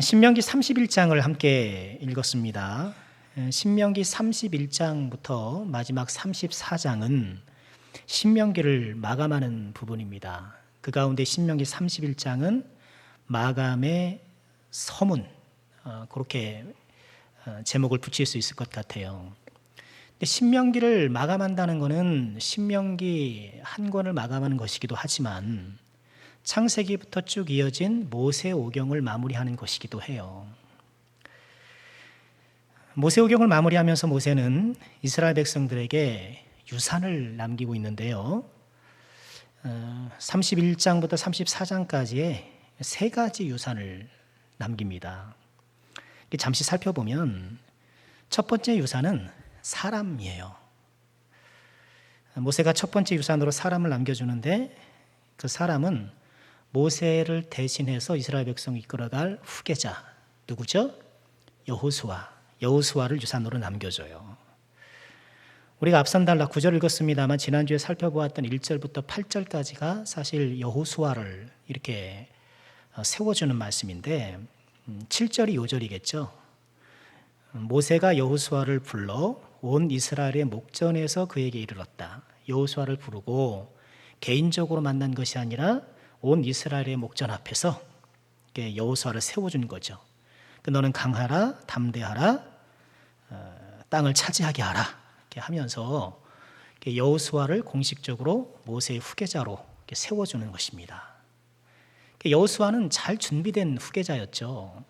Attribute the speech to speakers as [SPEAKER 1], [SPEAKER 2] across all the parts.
[SPEAKER 1] 신명기 31장을 함께 읽었습니다. 신명기 31장부터 마지막 34장은 신명기를 마감하는 부분입니다. 그 가운데 신명기 31장은 마감의 서문, 그렇게 제목을 붙일 수 있을 것 같아요. 근데 신명기를 마감한다는 것은 신명기 한 권을 마감하는 것이기도 하지만 창세기부터 쭉 이어진 모세오경을 마무리하는 것이기도 해요. 모세오경을 마무리하면서 모세는 이스라엘 백성들에게 유산을 남기고 있는데요. 31장부터 34장까지의 세 가지 유산을 남깁니다. 잠시 살펴보면 첫 번째 유산은 사람이에요. 모세가 첫 번째 유산으로 사람을 남겨주는데 그 사람은 모세를 대신해서 이스라엘 백성을 이끌어갈 후계자, 누구죠? 여호수아를 유산으로 남겨줘요. 우리가 앞선 달 9절 읽었습니다만 지난주에 살펴보았던 1절부터 8절까지가 사실 여호수아를 이렇게 세워주는 말씀인데 7절이 요절이겠죠. 모세가 여호수아를 불러 온 이스라엘의 목전에서 그에게 이르렀다. 여호수아를 부르고 개인적으로 만난 것이 아니라 온 이스라엘의 목전 앞에서 여호수아를 세워준 거죠. 너는 강하라, 담대하라, 땅을 차지하게 하라 이렇게 하면서 여호수아를 공식적으로 모세의 후계자로 세워주는 것입니다. 여호수아는 잘 준비된 후계자였죠.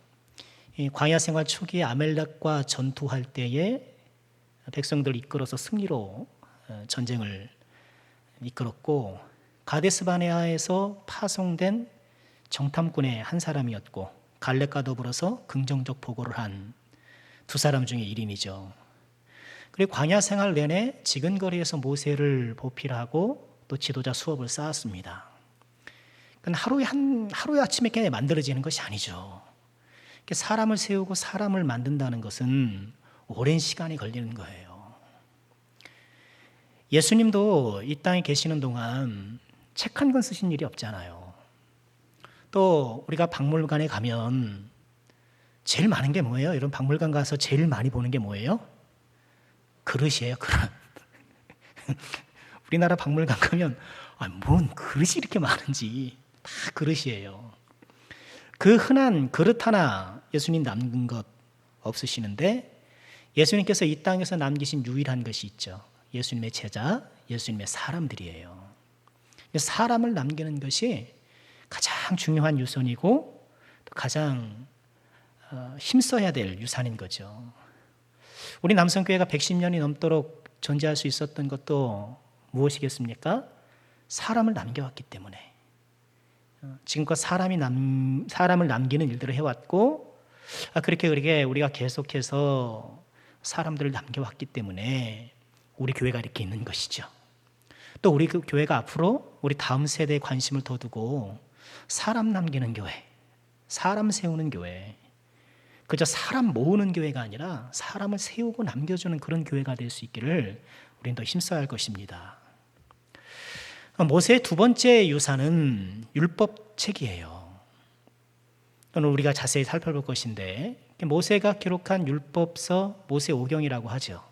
[SPEAKER 1] 광야 생활 초기에 아멜렉과 전투할 때에 백성들을 이끌어서 승리로 전쟁을 이끌었고 가데스바네아에서 파송된 정탐꾼의 한 사람이었고 갈렙과 더불어서 긍정적 보고를 한 두 사람 중에 1인이죠. 그리고 광야 생활 내내 지근거리에서 모세를 보필하고 또 지도자 수업을 쌓았습니다. 그건 하루에 아침에 그냥 만들어지는 것이 아니죠. 사람을 세우고 사람을 만든다는 것은 오랜 시간이 걸리는 거예요. 예수님도 이 땅에 계시는 동안 책 한 권 쓰신 일이 없잖아요. 또 우리가 박물관에 가면 제일 많은 게 뭐예요? 이런 박물관 가서 제일 많이 보는 게 뭐예요? 그릇이에요, 그릇. 우리나라 박물관 가면 뭔 그릇이 이렇게 많은지 다 그릇이에요. 그 흔한 그릇 하나 예수님 남긴 것 없으시는데 예수님께서 이 땅에서 남기신 유일한 것이 있죠. 예수님의 제자, 예수님의 사람들이에요. 사람을 남기는 것이 가장 중요한 유산이고 가장 힘써야 될 유산인 거죠. 우리 남성교회가 110년이 넘도록 존재할 수 있었던 것도 무엇이겠습니까? 사람을 남겨왔기 때문에. 지금껏 사람을 남기는 일들을 해왔고 그렇게 우리가 계속해서 사람들을 남겨왔기 때문에 우리 교회가 이렇게 있는 것이죠. 또 우리 교회가 앞으로 우리 다음 세대에 관심을 더 두고 사람 남기는 교회, 사람 세우는 교회, 그저 사람 모으는 교회가 아니라 사람을 세우고 남겨주는 그런 교회가 될 수 있기를 우리는 더 힘써야 할 것입니다. 모세의 두 번째 유산은 율법책이에요. 오늘 우리가 자세히 살펴볼 것인데 모세가 기록한 율법서 모세오경이라고 하죠.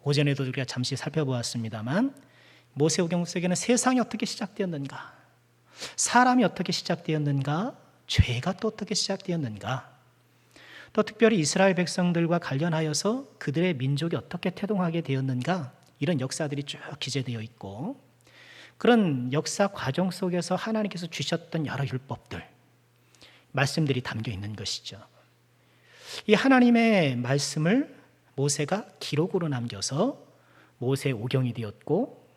[SPEAKER 1] 오전에도 우리가 잠시 살펴보았습니다만 모세오경 속에는 세상이 어떻게 시작되었는가, 사람이 어떻게 시작되었는가, 죄가 또 어떻게 시작되었는가, 또 특별히 이스라엘 백성들과 관련하여서 그들의 민족이 어떻게 태동하게 되었는가, 이런 역사들이 쭉 기재되어 있고 그런 역사 과정 속에서 하나님께서 주셨던 여러 율법들, 말씀들이 담겨 있는 것이죠. 이 하나님의 말씀을 모세가 기록으로 남겨서 모세오경이 되었고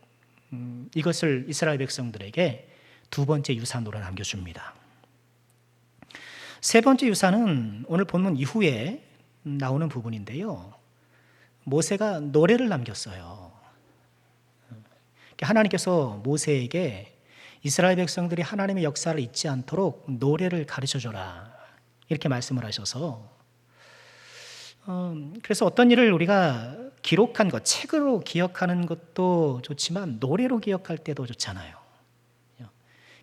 [SPEAKER 1] 이것을 이스라엘 백성들에게 두 번째 유산으로 남겨줍니다. 세 번째 유산은 오늘 본문 이후에 나오는 부분인데요. 모세가 노래를 남겼어요. 하나님께서 모세에게 이스라엘 백성들이 하나님의 역사를 잊지 않도록 노래를 가르쳐줘라 이렇게 말씀을 하셔서 그래서 어떤 일을 우리가 기록한 것, 책으로 기억하는 것도 좋지만 노래로 기억할 때도 좋잖아요.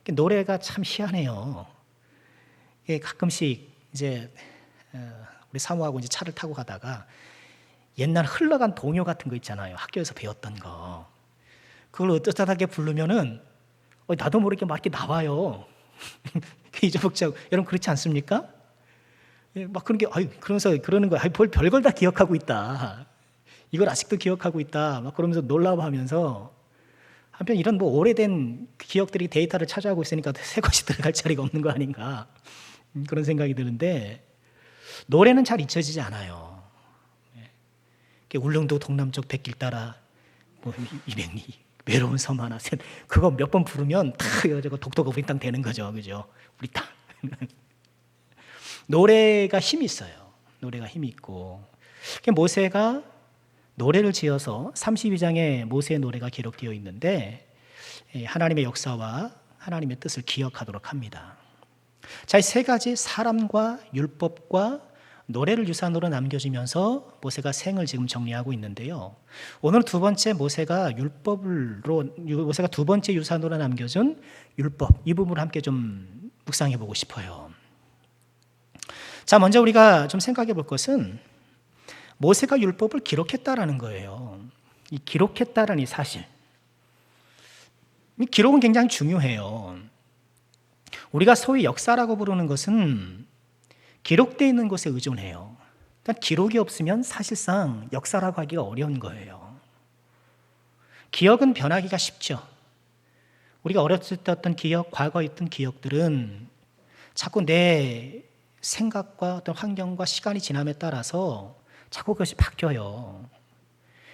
[SPEAKER 1] 노래가 참 희한해요. 가끔씩 이제 우리 사모하고 이제 차를 타고 가다가 옛날 흘러간 동요 같은 거 있잖아요. 학교에서 배웠던 거. 그걸 어쩌다하게 부르면은 나도 모르게 막 이렇게 나와요. 잊어먹자고. 여러분 그렇지 않습니까? 막 그런 게 그러면서 그러는 거야. 별걸 다 기억하고 있다. 이걸 아직도 기억하고 있다. 막 그러면서 놀라워하면서 한편 이런 뭐 오래된 기억들이 데이터를 차지하고 있으니까 새 것이 들어갈 자리가 없는 거 아닌가 그런 생각이 드는데 노래는 잘 잊혀지지 않아요. 울릉도 동남쪽 백길 따라 뭐 200리 외로운 섬 하나 셋 그거 몇 번 부르면 다 독도가 우리 땅 되는 거죠, 그죠? 우리 땅. 노래가 힘이 있어요. 노래가 힘이 있고 모세가 노래를 지어서 32장에 모세의 노래가 기록되어 있는데 하나님의 역사와 하나님의 뜻을 기억하도록 합니다. 자, 이 세 가지 사람과 율법과 노래를 유산으로 남겨주면서 모세가 생을 지금 정리하고 있는데요. 오늘 두 번째 모세가 두 번째 유산으로 남겨준 율법 이 부분을 함께 좀 묵상해 보고 싶어요. 자, 먼저 우리가 좀 생각해 볼 것은 모세가 율법을 기록했다라는 거예요. 이 기록했다라는 이 사실. 이 기록은 굉장히 중요해요. 우리가 소위 역사라고 부르는 것은 기록되어 있는 것에 의존해요. 그러니까 기록이 없으면 사실상 역사라고 하기가 어려운 거예요. 기억은 변하기가 쉽죠. 우리가 어렸을 때 어떤 기억, 과거에 있던 기억들은 자꾸 내 생각과 어떤 환경과 시간이 지남에 따라서 자꾸 그것이 바뀌어요.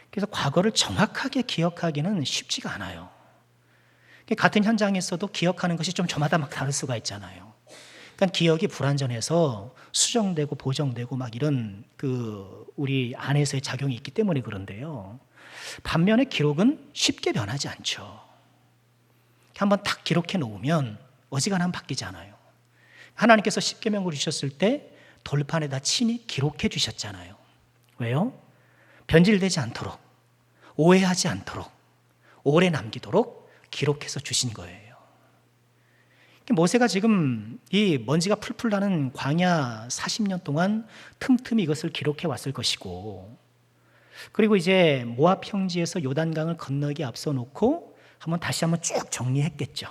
[SPEAKER 1] 그래서 과거를 정확하게 기억하기는 쉽지가 않아요. 같은 현장에서도 기억하는 것이 좀 저마다 막 다를 수가 있잖아요. 그러니까 기억이 불완전해서 수정되고 보정되고 막 이런 우리 안에서의 작용이 있기 때문에 그런데요. 반면에 기록은 쉽게 변하지 않죠. 한번 딱 기록해 놓으면 어지간하면 바뀌지 않아요. 하나님께서 십계명을 주셨을 때 돌판에다 친히 기록해 주셨잖아요. 왜요? 변질되지 않도록, 오해하지 않도록, 오래 남기도록 기록해서 주신 거예요. 모세가 지금 이 먼지가 풀풀 나는 광야 40년 동안 틈틈이 이것을 기록해 왔을 것이고, 그리고 이제 모압 평지에서 요단강을 건너기 앞서 놓고 다시 한번 쭉 정리했겠죠.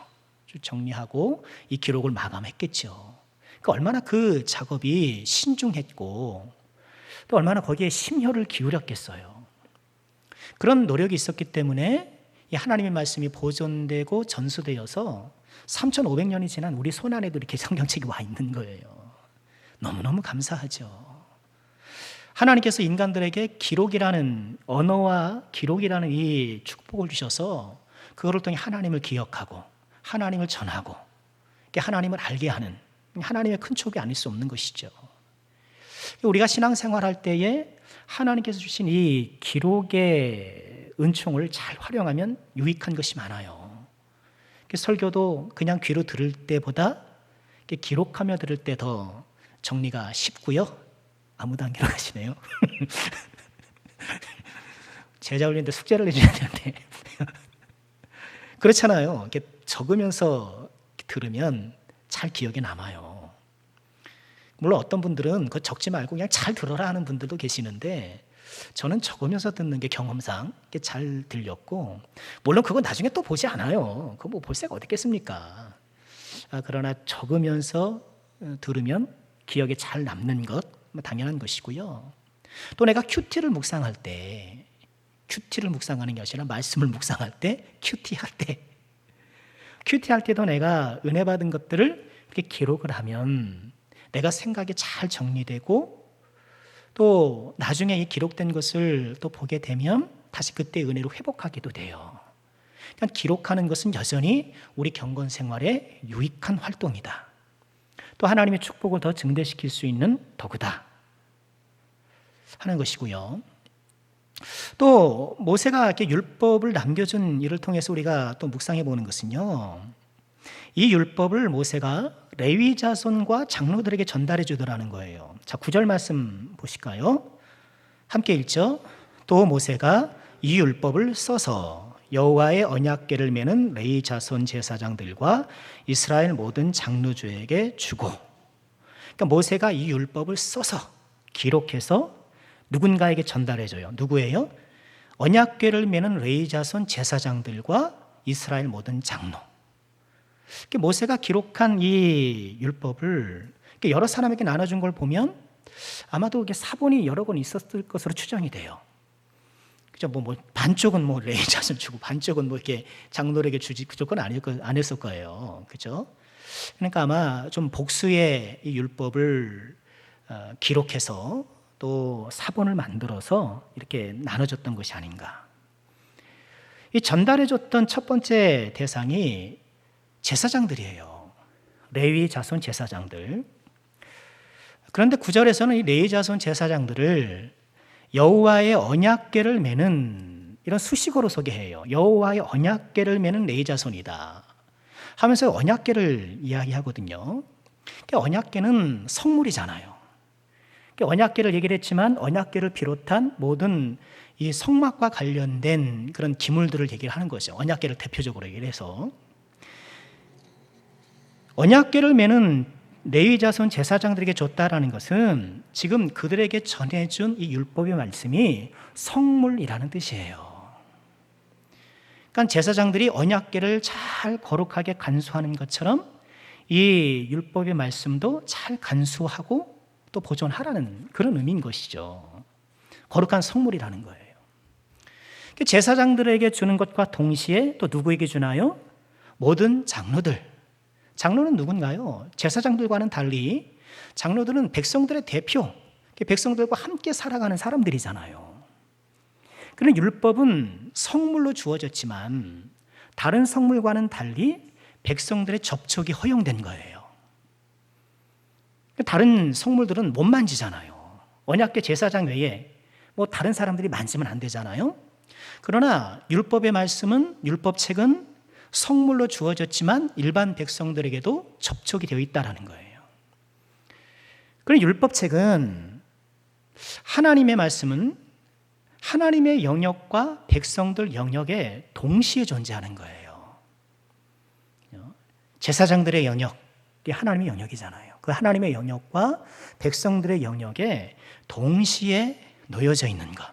[SPEAKER 1] 쭉 정리하고 이 기록을 마감했겠죠. 그러니까 얼마나 그 작업이 신중했고 또 얼마나 거기에 심혈을 기울였겠어요. 그런 노력이 있었기 때문에 이 하나님의 말씀이 보존되고 전수되어서 3,500년이 지난 우리 손안에도 이렇게 성경책이 와 있는 거예요. 너무너무 감사하죠. 하나님께서 인간들에게 기록이라는 언어와 기록이라는 이 축복을 주셔서 그거를 통해 하나님을 기억하고 하나님을 전하고 하나님을 알게 하는 하나님의 큰 촉이 아닐 수 없는 것이죠. 우리가 신앙생활할 때에 하나님께서 주신 이 기록의 은총을 잘 활용하면 유익한 것이 많아요. 설교도 그냥 귀로 들을 때보다 기록하며 들을 때 더 정리가 쉽고요. 아무도 안 기록하시네요. 제자 훈련인데 숙제를 내줘야 되는데 그렇잖아요. 이렇게 적으면서 들으면 잘 기억에 남아요. 물론 어떤 분들은 그거 적지 말고 그냥 잘 들어라 하는 분들도 계시는데 저는 적으면서 듣는 게 경험상 잘 들렸고, 물론 그거 나중에 또 보지 않아요. 그거 뭐 볼 새가 어디 있겠습니까? 그러나 적으면서 들으면 기억에 잘 남는 것 당연한 것이고요. 또 내가 큐티를 묵상할 때, 큐티를 묵상하는 게 아니라 말씀을 묵상할 때, 큐티할 때도 내가 은혜 받은 것들을 이렇게 기록을 하면 내가 생각이 잘 정리되고 또 나중에 이 기록된 것을 또 보게 되면 다시 그때 은혜로 회복하기도 돼요. 그러니까 기록하는 것은 여전히 우리 경건 생활에 유익한 활동이다. 또 하나님의 축복을 더 증대시킬 수 있는 도구다 하는 것이고요. 또 모세가 이렇게 율법을 남겨준 일을 통해서 우리가 또 묵상해 보는 것은요, 이 율법을 모세가 레위 자손과 장로들에게 전달해 주더라는 거예요. 자, 9절 말씀 보실까요? 함께 읽죠. 또 모세가 이 율법을 써서 여호와의 언약궤를 메는 레위 자손 제사장들과 이스라엘 모든 장로주에게 주고, 그러니까 모세가 이 율법을 써서 기록해서 누군가에게 전달해줘요. 누구예요? 언약궤를 메는 레위 자손 제사장들과 이스라엘 모든 장로. 모세가 기록한 이 율법을 여러 사람에게 나눠준 걸 보면 아마도 사본이 여러 권 있었을 것으로 추정이 돼요. 그죠? 반쪽은 레위 자손 주고 반쪽은 이렇게 장로에게 주지 그건 아니었을 거예요. 그죠? 그러니까 아마 좀 복수의 이 율법을 기록해서 또 사본을 만들어서 이렇게 나눠줬던 것이 아닌가. 이 전달해줬던 첫 번째 대상이 제사장들이에요. 레위 자손 제사장들. 그런데 9절에서는 이 레위 자손 제사장들을 여호와의 언약궤를 메는 이런 수식어로 소개해요. 여호와의 언약궤를 메는 레위 자손이다 하면서 언약궤를 이야기하거든요. 언약궤는 성물이잖아요. 언약궤를 얘기를 했지만 언약궤를 비롯한 모든 이 성막과 관련된 그런 기물들을 얘기를 하는 거죠. 언약궤를 대표적으로 얘기를 해서 언약궤를 메는 레위 자손 제사장들에게 줬다라는 것은 지금 그들에게 전해준 이 율법의 말씀이 성물이라는 뜻이에요. 그러니까 제사장들이 언약궤를 잘 거룩하게 간수하는 것처럼 이 율법의 말씀도 잘 간수하고 또 보존하라는 그런 의미인 것이죠. 거룩한 성물이라는 거예요. 제사장들에게 주는 것과 동시에 또 누구에게 주나요? 모든 장로들. 장로는 누군가요? 제사장들과는 달리 장로들은 백성들의 대표, 백성들과 함께 살아가는 사람들이잖아요. 그런 율법은 성물로 주어졌지만 다른 성물과는 달리 백성들의 접촉이 허용된 거예요. 다른 성물들은 못 만지잖아요. 언약궤 제사장 외에 다른 사람들이 만지면 안 되잖아요. 그러나 율법의 말씀은, 율법책은 성물로 주어졌지만 일반 백성들에게도 접촉이 되어 있다는 거예요. 그런 율법책은 하나님의 말씀은 하나님의 영역과 백성들 영역에 동시에 존재하는 거예요. 제사장들의 영역이 하나님의 영역이잖아요. 그 하나님의 영역과 백성들의 영역에 동시에 놓여져 있는 것.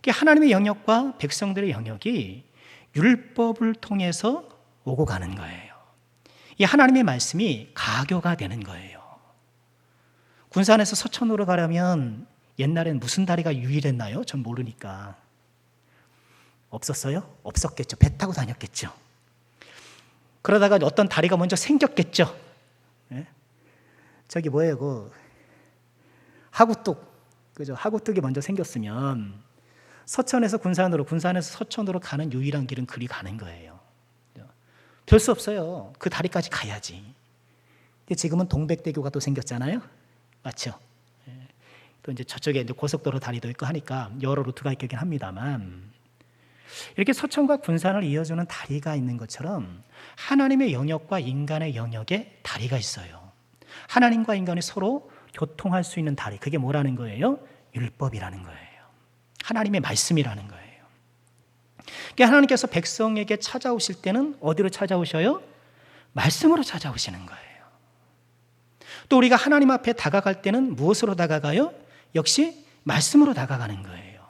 [SPEAKER 1] 하나님의 영역과 백성들의 영역이 율법을 통해서 오고 가는 거예요. 이 하나님의 말씀이 가교가 되는 거예요. 군산에서 서천으로 가려면 옛날엔 무슨 다리가 유일했나요? 전 모르니까. 없었어요? 없었겠죠. 배 타고 다녔겠죠. 그러다가 어떤 다리가 먼저 생겼겠죠. 네? 저기 뭐예요? 하구뚝. 그죠? 하구뚝이 먼저 생겼으면 서천에서 군산으로, 군산에서 서천으로 가는 유일한 길은 그리 가는 거예요. 별 수 없어요. 그 다리까지 가야지. 근데 지금은 동백대교가 또 생겼잖아요. 맞죠? 또 이제 저쪽에 이제 고속도로 다리도 있고 하니까 여러 루트가 있긴 합니다만 이렇게 서천과 군산을 이어주는 다리가 있는 것처럼 하나님의 영역과 인간의 영역에 다리가 있어요. 하나님과 인간이 서로 교통할 수 있는 다리. 그게 뭐라는 거예요? 율법이라는 거예요. 하나님의 말씀이라는 거예요. 그러니까 하나님께서 백성에게 찾아오실 때는 어디로 찾아오셔요? 말씀으로 찾아오시는 거예요. 또 우리가 하나님 앞에 다가갈 때는 무엇으로 다가가요? 역시 말씀으로 다가가는 거예요.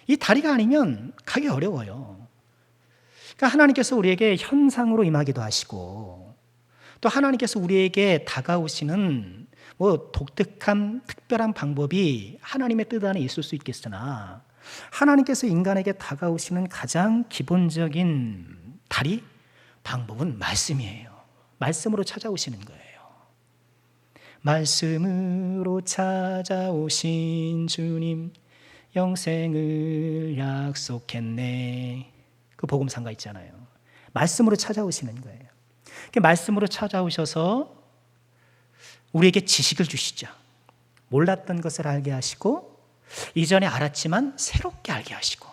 [SPEAKER 1] 이 다리가 아니면 가기 어려워요. 그러니까 하나님께서 우리에게 현상으로 임하기도 하시고 또 하나님께서 우리에게 다가오시는 독특한 특별한 방법이 하나님의 뜻 안에 있을 수 있겠으나 하나님께서 인간에게 다가오시는 가장 기본적인 다리, 방법은 말씀이에요. 말씀으로 찾아오시는 거예요. 말씀으로 찾아오신 주님 영생을 약속했네. 그 복음상가 있잖아요. 말씀으로 찾아오시는 거예요. 그 말씀으로 찾아오셔서 우리에게 지식을 주시죠. 몰랐던 것을 알게 하시고 이전에 알았지만 새롭게 알게 하시고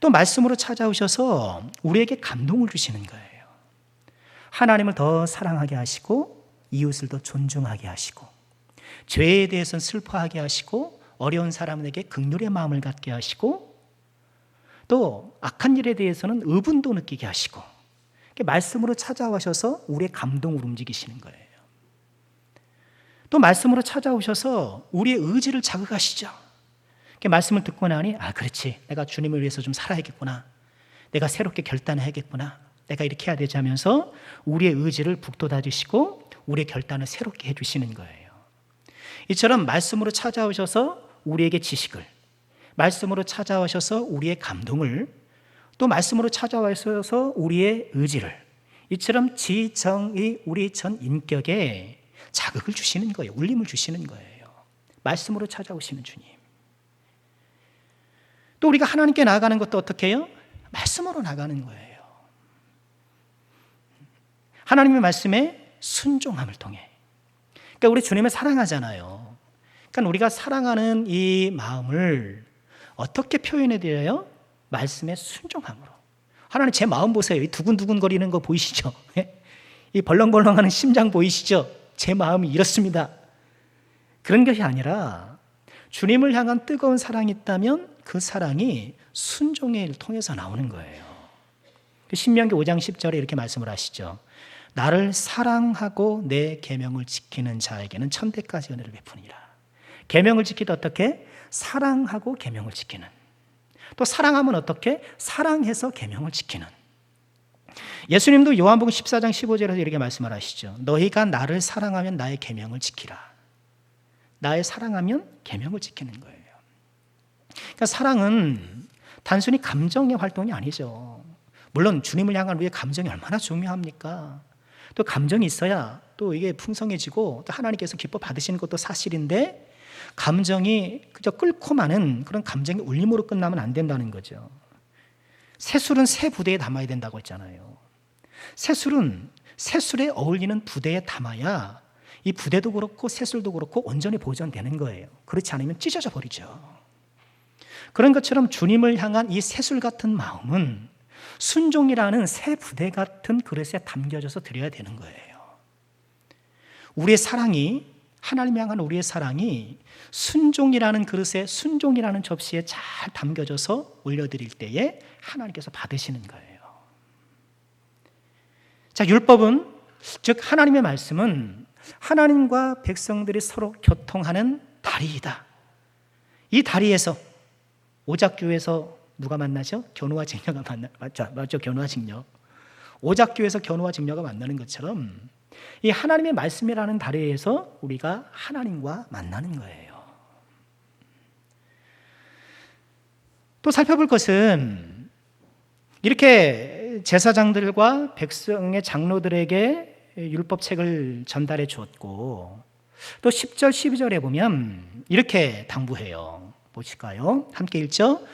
[SPEAKER 1] 또 말씀으로 찾아오셔서 우리에게 감동을 주시는 거예요. 하나님을 더 사랑하게 하시고 이웃을 더 존중하게 하시고 죄에 대해서는 슬퍼하게 하시고 어려운 사람에게 긍휼의 마음을 갖게 하시고 또 악한 일에 대해서는 의분도 느끼게 하시고 말씀으로 찾아오셔서 우리의 감동을 움직이시는 거예요. 또 말씀으로 찾아오셔서 우리의 의지를 자극하시죠. 말씀을 듣고 나니 그렇지, 내가 주님을 위해서 좀 살아야겠구나, 내가 새롭게 결단해야겠구나, 내가 이렇게 해야 되지 하면서 우리의 의지를 북돋아주시고 우리의 결단을 새롭게 해주시는 거예요. 이처럼 말씀으로 찾아오셔서 우리에게 지식을, 말씀으로 찾아오셔서 우리의 감동을, 또 말씀으로 찾아와서 우리의 의지를, 이처럼 지정의 우리 전 인격에 자극을 주시는 거예요. 울림을 주시는 거예요. 말씀으로 찾아오시는 주님. 또 우리가 하나님께 나아가는 것도 어떻게 해요? 말씀으로 나가는 거예요. 하나님의 말씀에 순종함을 통해. 그러니까 우리 주님을 사랑하잖아요. 그러니까 우리가 사랑하는 이 마음을 어떻게 표현해 드려요? 말씀에 순종함으로. 하나님, 제 마음 보세요. 이 두근두근 거리는 거 보이시죠? 이 벌렁벌렁하는 심장 보이시죠? 제 마음이 이렇습니다. 그런 것이 아니라 주님을 향한 뜨거운 사랑이 있다면 그 사랑이 순종의 일을 통해서 나오는 거예요. 신명기 5장 10절에 이렇게 말씀을 하시죠. 나를 사랑하고 내 계명을 지키는 자에게는 천대까지 은혜를 베푸니라. 계명을 지키다 어떻게? 사랑하고 계명을 지키는. 또 사랑하면 어떻게? 사랑해서 계명을 지키는. 예수님도 요한복음 14장 15절에서 이렇게 말씀을 하시죠. 너희가 나를 사랑하면 나의 계명을 지키라. 나의 사랑하면 계명을 지키는 거예요. 그러니까 사랑은 단순히 감정의 활동이 아니죠. 물론 주님을 향한 우리의 감정이 얼마나 중요합니까? 또 감정이 있어야 또 이게 풍성해지고 또 하나님께서 기뻐 받으시는 것도 사실인데, 감정이 그저 끓고 마는 그런 감정의 울림으로 끝나면 안 된다는 거죠. 새술은 새 부대에 담아야 된다고 했잖아요. 새술은 새술에 어울리는 부대에 담아야 이 부대도 그렇고 새술도 그렇고 온전히 보존되는 거예요. 그렇지 않으면 찢어져 버리죠. 그런 것처럼 주님을 향한 이 새술 같은 마음은 순종이라는 새 부대 같은 그릇에 담겨져서 드려야 되는 거예요. 우리의 사랑이, 하나님 향한 우리의 사랑이 순종이라는 그릇에, 순종이라는 접시에 잘 담겨져서 올려드릴 때에 하나님께서 받으시는 거예요. 자, 율법은, 즉 하나님의 말씀은 하나님과 백성들이 서로 교통하는 다리이다. 이 다리에서, 오작교에서 누가 만나죠? 견우와 직녀가 맞죠? 견우와 직녀. 오작교에서 견우와 직녀가 만나는 것처럼 이 하나님의 말씀이라는 다리에서 우리가 하나님과 만나는 거예요. 또 살펴볼 것은, 이렇게 제사장들과 백성의 장로들에게 율법책을 전달해 주었고, 또 10절 12절에 보면 이렇게 당부해요. 보실까요? 함께 읽죠.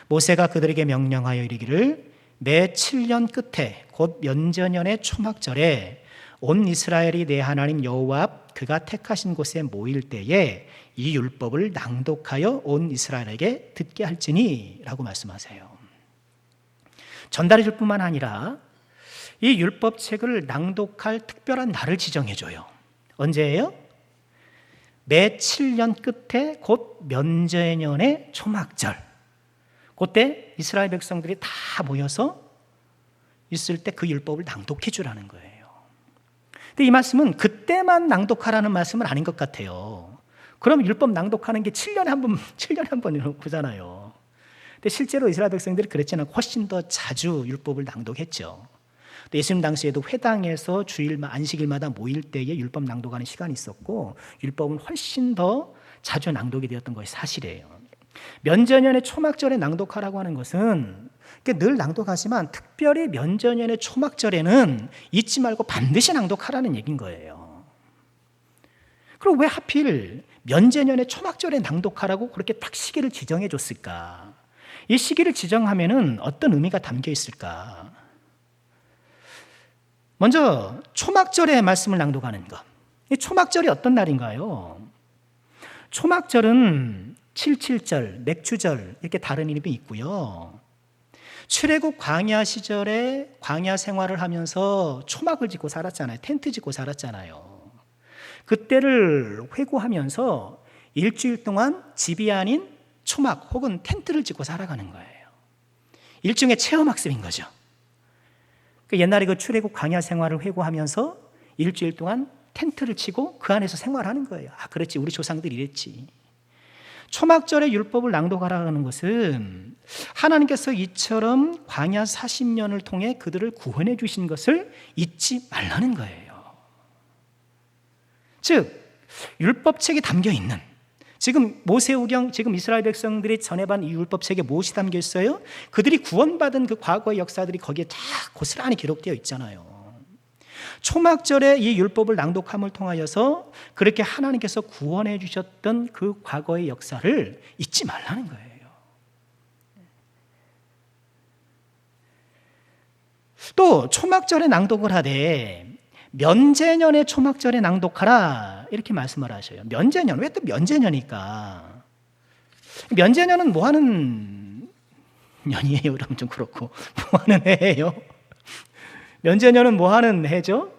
[SPEAKER 1] 모세가 그들에게 명령하여 이르기를 매 7년 끝에 곧 면전년의 초막절에 온 이스라엘이 내 하나님 여호와 앞 그가 택하신 곳에 모일 때에 이 율법을 낭독하여 온 이스라엘에게 듣게 할지니 라고 말씀하세요. 전달해 줄 뿐만 아니라 이 율법책을 낭독할 특별한 날을 지정해 줘요. 언제예요? 매 7년 끝에 곧 면제년의 초막절. 그때 이스라엘 백성들이 다 모여서 있을 때 그 율법을 낭독해 주라는 거예요. 근데 이 말씀은 그때만 낭독하라는 말씀은 아닌 것 같아요. 그럼 율법 낭독하는 게 7년에 한 번 보잖아요. 근데 실제로 이스라엘 백성들이 그랬지 않고 훨씬 더 자주 율법을 낭독했죠. 또 예수님 당시에도 회당에서 주일 안식일마다 모일 때에 율법 낭독하는 시간이 있었고, 율법은 훨씬 더 자주 낭독이 되었던 것이 사실이에요. 면제년의 초막절에 낭독하라고 하는 것은 늘 낭독하지만 특별히 면제년의 초막절에는 잊지 말고 반드시 낭독하라는 얘기인 거예요. 그럼 왜 하필 면제년의 초막절에 낭독하라고 그렇게 딱 시기를 지정해 줬을까? 이 시기를 지정하면은 어떤 의미가 담겨 있을까? 먼저 초막절의 말씀을 낭독하는 것. 이 초막절이 어떤 날인가요? 초막절은 77절, 맥주절 이렇게 다른 이름이 있고요. 출애굽 광야 시절에 광야 생활을 하면서 초막을 짓고 살았잖아요. 텐트 짓고 살았잖아요. 그때를 회고하면서 일주일 동안 집이 아닌 초막 혹은 텐트를 짓고 살아가는 거예요. 일종의 체험학습인 거죠. 옛날에 그 출애굽 광야 생활을 회고하면서 일주일 동안 텐트를 치고 그 안에서 생활하는 거예요. 아, 그렇지, 우리 조상들이 이랬지. 초막절의 율법을 낭독하라는 것은 하나님께서 이처럼 광야 40년을 통해 그들을 구원해 주신 것을 잊지 말라는 거예요. 즉 율법책에 담겨 있는, 지금 모세오경, 지금 이스라엘 백성들이 전해받은 이 율법책에 무엇이 담겨 있어요? 그들이 구원받은 그 과거의 역사들이 거기에 다 고스란히 기록되어 있잖아요. 초막절에 이 율법을 낭독함을 통하여서 그렇게 하나님께서 구원해 주셨던 그 과거의 역사를 잊지 말라는 거예요. 또 초막절에 낭독을 하되 면제년에 초막절에 낭독하라 이렇게 말씀을 하셔요. 면제년, 왜 또 면제년일까? 면제년은 뭐 하는 년이에요? 그러면 좀 그렇고 뭐 하는 해예요? 면제년은 뭐 하는 해죠?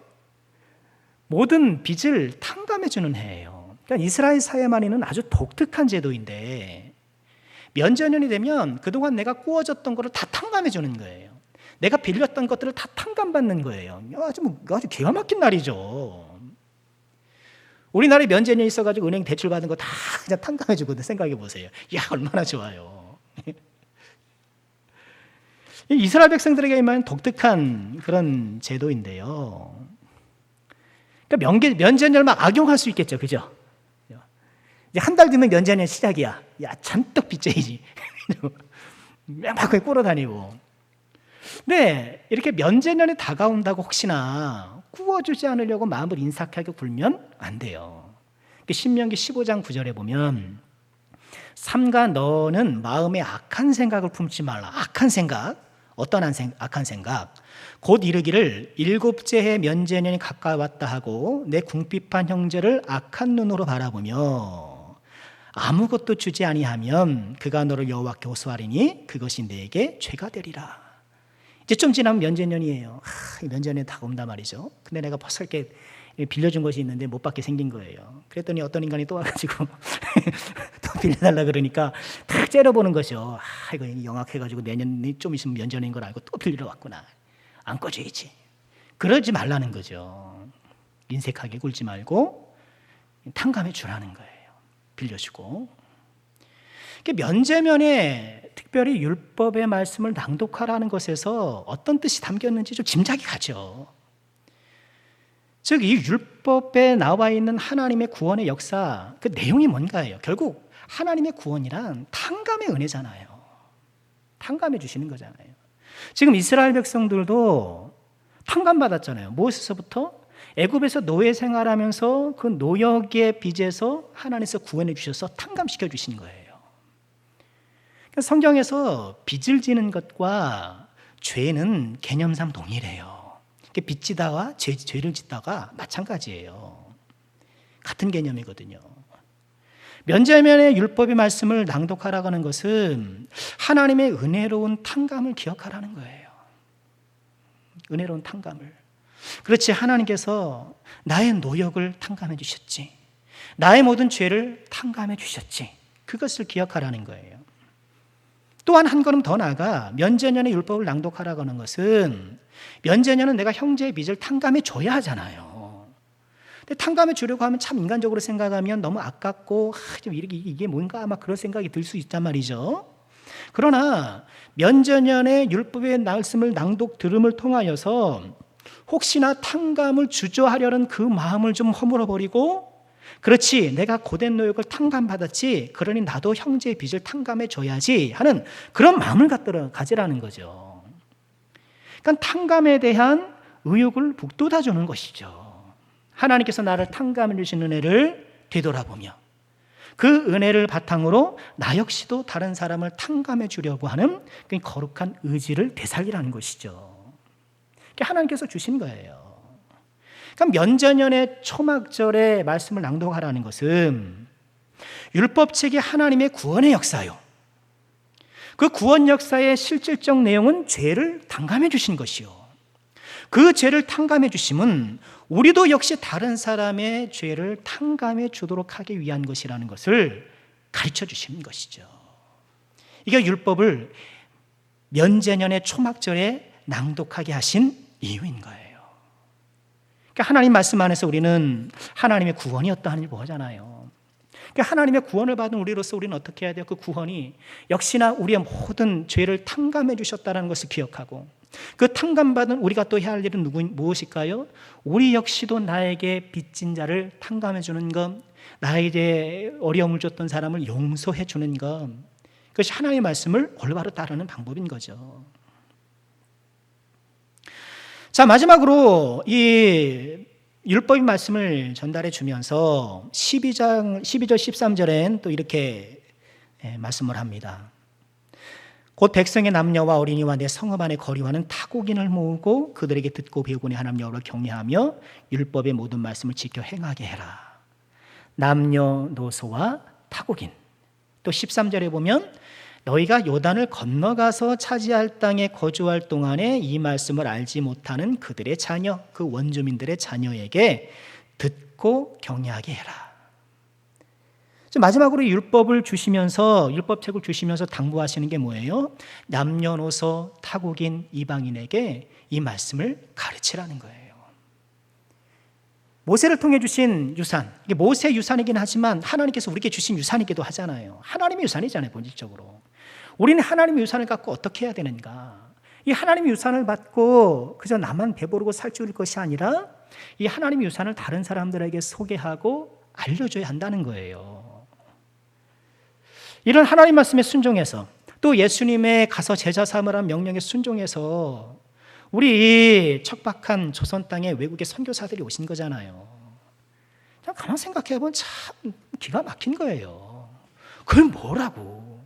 [SPEAKER 1] 모든 빚을 탕감해주는 해예요. 그러니까 이스라엘 사회만 있는 아주 독특한 제도인데 면제년이 되면 그동안 내가 꾸어졌던 것을 다 탕감해주는 거예요. 내가 빌렸던 것들을 다 탕감받는 거예요. 아주 기가 막힌 날이죠. 우리나라에 면제년이 있어가지고 은행 대출 받은 거 다 그냥 탕감해주거든. 생각해 보세요. 야, 얼마나 좋아요. 이스라엘 백성들에게 임한 독특한 그런 제도인데요. 그러니까 면제년을 막 악용할 수 있겠죠, 그죠? 이제 한 달 뒤면 면제년 시작이야. 야, 잔뜩 빚쟁이지. 막 끌어다니고. 네, 이렇게 면제년이 다가온다고 혹시나 구워주지 않으려고 마음을 인삭하게 굴면 안 돼요. 신명기 15장 9절에 보면 삼가 너는 마음에 악한 생각을 품지 말라. 악한 생각, 어떤 악한 생각? 곧 이르기를 일곱째 해 면제년이 가까웠다 하고 내 궁핍한 형제를 악한 눈으로 바라보며 아무것도 주지 아니하면 그가 너를 여호와께 호소하리니 그것이 내게 죄가 되리라. 이제 좀 지나면 면제년이에요. 면제년이 다가온단 말이죠. 근데 내가 벌써 이렇게 빌려준 것이 있는데 못 받게 생긴 거예요. 그랬더니 어떤 인간이 또 와가지고 또 빌려달라 그러니까 탁 째려보는 거죠. 이거 영악해가지고 내년이 좀 있으면 면제년인 걸 알고 또 빌리러 왔구나. 안 꺼져야지. 그러지 말라는 거죠. 인색하게 굴지 말고 탕감해 주라는 거예요. 빌려주고. 면제면에 특별히 율법의 말씀을 낭독하라는 것에서 어떤 뜻이 담겼는지 좀 짐작이 가죠. 즉 이 율법에 나와 있는 하나님의 구원의 역사, 그 내용이 뭔가예요? 결국 하나님의 구원이란 탕감의 은혜잖아요. 탕감해 주시는 거잖아요. 지금 이스라엘 백성들도 탕감받았잖아요. 무엇에서부터? 애굽에서 노예 생활하면서 그 노역의 빚에서 하나님께서 구원해 주셔서 탕감시켜 주신 거예요. 성경에서 빚을 지는 것과 죄는 개념상 동일해요. 빚 지다와 죄를 짓다가 마찬가지예요. 같은 개념이거든요. 면제면의 율법의 말씀을 낭독하라고 하는 것은 하나님의 은혜로운 탕감을 기억하라는 거예요. 은혜로운 탕감을. 그렇지, 하나님께서 나의 노역을 탕감해 주셨지. 나의 모든 죄를 탕감해 주셨지. 그것을 기억하라는 거예요. 또한 한 걸음 더 나아가 면제년의 율법을 낭독하라고 하는 것은 면제년은 내가 형제의 빚을 탕감해 줘야 하잖아요. 근데 탕감해 주려고 하면 참 인간적으로 생각하면 너무 아깝고 좀 이게 뭔가 아마 그런 생각이 들 수 있단 말이죠. 그러나 면제년의 율법의 말씀을 낭독 들음을 통하여서 혹시나 탕감을 주저하려는 그 마음을 좀 허물어버리고 그렇지, 내가 고된 노역을 탕감받았지, 그러니 나도 형제의 빚을 탕감해 줘야지 하는 그런 마음을 가지라는 거죠. 그러니까 탕감에 대한 의욕을 북돋아주는 것이죠. 하나님께서 나를 탕감해 주신 은혜를 되돌아보며 그 은혜를 바탕으로 나 역시도 다른 사람을 탕감해 주려고 하는 그 거룩한 의지를 되살리라는 것이죠. 하나님께서 주신 거예요. 그러니까 면제년의 초막절의 말씀을 낭독하라는 것은 율법책이 하나님의 구원의 역사요. 그 구원 역사의 실질적 내용은 죄를 탕감해 주신 것이요. 그 죄를 탕감해 주심은 우리도 역시 다른 사람의 죄를 탕감해 주도록 하기 위한 것이라는 것을 가르쳐 주시는 것이죠. 이게 율법을 면제년의 초막절에 낭독하게 하신 이유인 거예요. 그러니까 하나님 말씀 안에서 우리는 하나님의 구원이 어떠한지 보잖아요. 그러니까 하나님의 구원을 받은 우리로서 우리는 어떻게 해야 돼요? 그 구원이 역시나 우리의 모든 죄를 탕감해 주셨다는 것을 기억하고, 그 탕감받은 우리가 또 해야 할 일은 무엇일까요? 우리 역시도 나에게 빚진 자를 탕감해 주는 것, 나에게 어려움을 줬던 사람을 용서해 주는 것, 그것이 하나님의 말씀을 올바로 따르는 방법인 거죠. 자, 마지막으로 이 율법의 말씀을 전달해 주면서 12절 13절엔 또 이렇게 말씀을 합니다. 곧 백성의 남녀와 어린이와 내 성읍 안에 거류하는 타국인을 모으고 그들에게 듣고 배우고니 하나님 여호와를 경외하며 율법의 모든 말씀을 지켜 행하게 해라. 남녀노소와 타국인. 또 13절에 보면 너희가 요단을 건너가서 차지할 땅에 거주할 동안에 이 말씀을 알지 못하는 그들의 자녀, 그 원주민들의 자녀에게 듣고 경외하게 해라. 마지막으로 율법을 주시면서, 율법책을 주시면서 당부하시는 게 뭐예요? 남녀노소, 타국인, 이방인에게 이 말씀을 가르치라는 거예요. 모세를 통해 주신 유산, 이게 모세 유산이긴 하지만 하나님께서 우리에게 주신 유산이기도 하잖아요. 하나님의 유산이잖아요, 본질적으로. 우리는 하나님의 유산을 갖고 어떻게 해야 되는가? 이 하나님의 유산을 받고 그저 나만 배부르고 살찌울 것이 아니라 이 하나님의 유산을 다른 사람들에게 소개하고 알려줘야 한다는 거예요. 이런 하나님 말씀에 순종해서, 또 예수님의 가서 제자 삼으라는 명령에 순종해서 우리 척박한 조선 땅에 외국의 선교사들이 오신 거잖아요. 가만 생각해 보면 참 기가 막힌 거예요. 그건 뭐라고?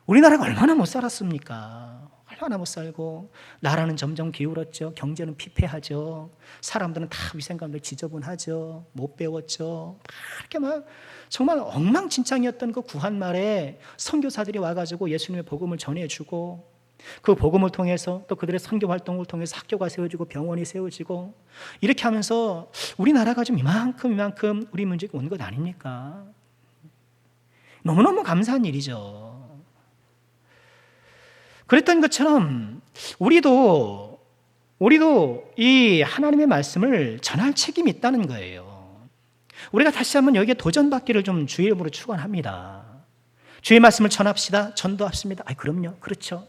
[SPEAKER 1] 우리나라가 얼마나 못 살았습니까? 얼마나 못 살고, 나라는 점점 기울었죠. 경제는 피폐하죠. 사람들은 다 위생관도 지저분하죠. 못 배웠죠. 이렇게 막 정말 엉망진창이었던 그 구한말에 선교사들이 와가지고 예수님의 복음을 전해주고, 그 복음을 통해서 또 그들의 선교 활동을 통해서 학교가 세워지고 병원이 세워지고, 이렇게 하면서 우리나라가 좀 이만큼 우리 문제가 온 것 아닙니까? 너무너무 감사한 일이죠. 그랬던 것처럼 우리도 이 하나님의 말씀을 전할 책임이 있다는 거예요. 우리가 다시 한번 여기에 도전받기를 좀 주의 이름으로 축원합니다. 주의 말씀을 전합시다. 전도합시다. 그럼요. 그렇죠.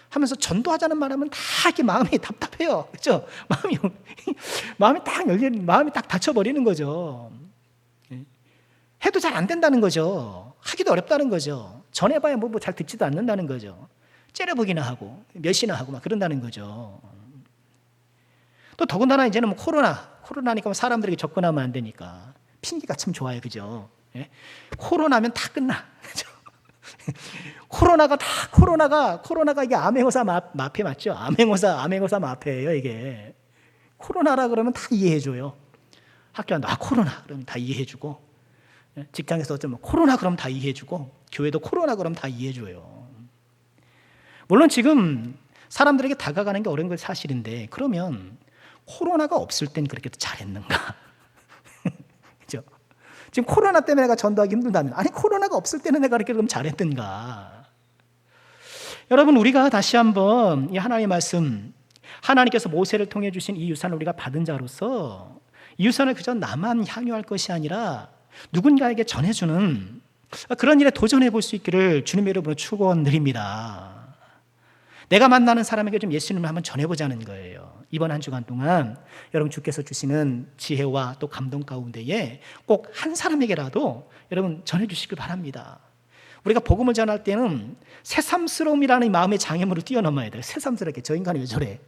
[SPEAKER 1] 하면서 전도하자는 말하면 다 이렇게 마음이 답답해요. 그렇죠? 마음이 딱 열리는, 마음이 딱 닫혀버리는 거죠. 해도 잘 안 된다는 거죠. 하기도 어렵다는 거죠. 전해봐야 뭐 잘 듣지도 않는다는 거죠. 째려보기나 하고 몇이나 하고 막 그런다는 거죠. 또 더군다나 이제는 뭐 코로나니까 사람들에게 접근하면 안 되니까 핑계가 참 좋아요, 그죠? 코로나면 다 끝나, 그죠? 코로나가 이게 암행어사 마페 맞죠? 암행어사 마페예요, 이게. 코로나라 그러면 다 이해해줘요. 학교 나 코로나 그러면 다 이해해주고, 직장에서 어쩌면 코로나 그러면 다 이해해주고, 교회도 코로나 그러면 다 이해해줘요. 물론 지금 사람들에게 다가가는 게 어려운 건 사실인데, 그러면 코로나가 없을 땐 그렇게 잘했는가? 그죠? 지금 코로나 때문에 내가 전도하기 힘들다면, 아니 코로나가 없을 때는 내가 그렇게 그럼 잘했는가? 여러분, 우리가 다시 한번 이 하나님의 말씀, 하나님께서 모세를 통해 주신 이 유산을 우리가 받은 자로서 이 유산을 그저 나만 향유할 것이 아니라 누군가에게 전해주는 그런 일에 도전해 볼 수 있기를 주님의 이름으로 축원드립니다. 내가 만나는 사람에게 좀 예수님을 한번 전해보자는 거예요. 이번 한 주간 동안 여러분 주께서 주시는 지혜와 또 감동 가운데에 꼭 한 사람에게라도 여러분 전해주시길 바랍니다. 우리가 복음을 전할 때는 새삼스러움이라는 마음의 장애물을 뛰어넘어야 돼요. 새삼스럽게 저 인간이 왜 저래?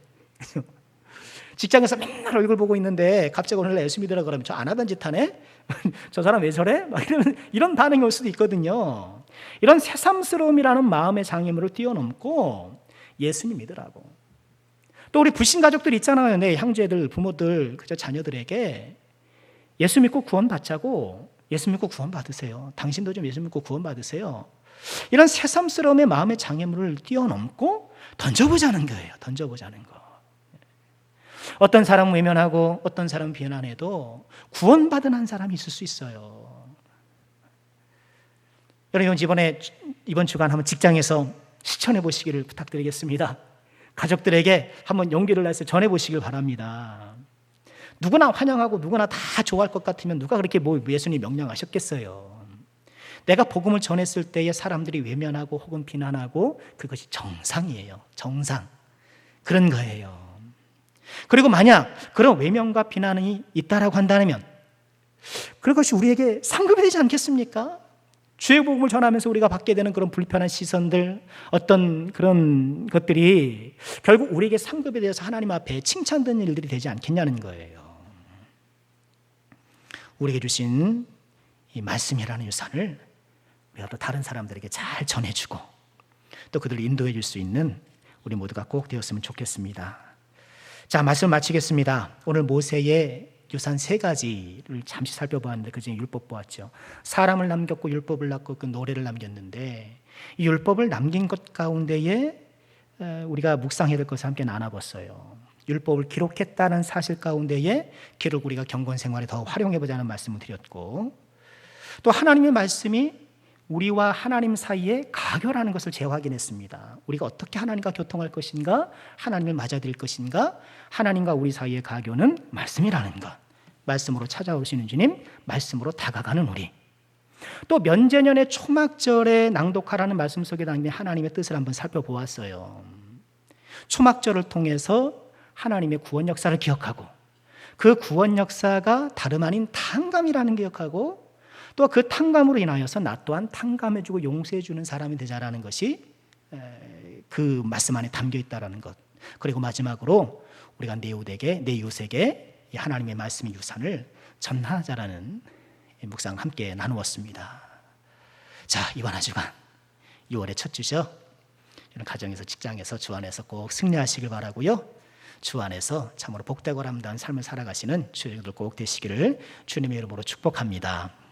[SPEAKER 1] 직장에서 맨날 얼굴 보고 있는데 갑자기 오늘 예수 믿으라 그러면 저 안 하던 짓 하네? 저 사람 왜 저래? 막 이런 반응이 올 수도 있거든요. 이런 새삼스러움이라는 마음의 장애물을 뛰어넘고 예수님 믿으라고. 또 우리 불신 가족들 있잖아요. 내 형제들, 부모들, 그저 자녀들에게 예수 믿고 구원 받자고, 예수 믿고 구원 받으세요. 당신도 좀 예수 믿고 구원 받으세요. 이런 새삼스러움의 마음의 장애물을 뛰어넘고 던져보자는 거예요. 던져보자는 거. 어떤 사람은 외면하고 어떤 사람은 비난해도 구원받은 한 사람이 있을 수 있어요. 여러분, 이번 주간 한번 직장에서 실천해 보시기를 부탁드리겠습니다. 가족들에게 한번 용기를 내서 전해 보시길 바랍니다. 누구나 환영하고 누구나 다 좋아할 것 같으면 누가 그렇게 뭐 예수님 명령하셨겠어요. 내가 복음을 전했을 때에 사람들이 외면하고 혹은 비난하고 그것이 정상이에요. 정상. 그런 거예요. 그리고 만약 그런 외면과 비난이 있다라고 한다면 그것이 우리에게 상급이 되지 않겠습니까? 주의 복음을 전하면서 우리가 받게 되는 그런 불편한 시선들, 어떤 그런 것들이 결국 우리에게 상급이 되어서 하나님 앞에 칭찬되는 일들이 되지 않겠냐는 거예요. 우리에게 주신 이 말씀이라는 유산을 우리가 또 다른 사람들에게 잘 전해주고 또 그들을 인도해 줄 수 있는 우리 모두가 꼭 되었으면 좋겠습니다. 자, 말씀 마치겠습니다. 오늘 모세의 유산 3가지를 잠시 살펴보았는데 그중에 율법 보았죠. 사람을 남겼고 율법을 낳고 그 노래를 남겼는데 이 율법을 남긴 것 가운데에 우리가 묵상해야 될 것을 함께 나눠봤어요. 율법을 기록했다는 사실 가운데에 기록 우리가 경건 생활에 더 활용해보자는 말씀을 드렸고 또 하나님의 말씀이 우리와 하나님 사이에 가교라는 것을 재확인했습니다. 우리가 어떻게 하나님과 교통할 것인가, 하나님을 맞아들일 것인가, 하나님과 우리 사이의 가교는 말씀이라는 것. 말씀으로 찾아오시는 주님, 말씀으로 다가가는 우리. 또 면제년의 초막절에 낭독하라는 말씀 속에 담긴 하나님의 뜻을 한번 살펴보았어요. 초막절을 통해서 하나님의 구원 역사를 기억하고 그 구원 역사가 다름 아닌 탕감이라는 기억하고 또 그 탕감으로 인하여서 나 또한 탕감해주고 용서해주는 사람이 되자라는 것이 그 말씀 안에 담겨 있다는 것. 그리고 마지막으로 우리가 내 이웃에게 하나님의 말씀의 유산을 전하자라는 묵상 함께 나누었습니다. 자, 이번 한 주간 6월의 첫 주죠. 가정에서 직장에서 주 안에서 꼭 승리하시길 바라고요. 주 안에서 참으로 복되고 아름다운 삶을 살아가시는 주님들 꼭 되시기를 주님의 이름으로 축복합니다.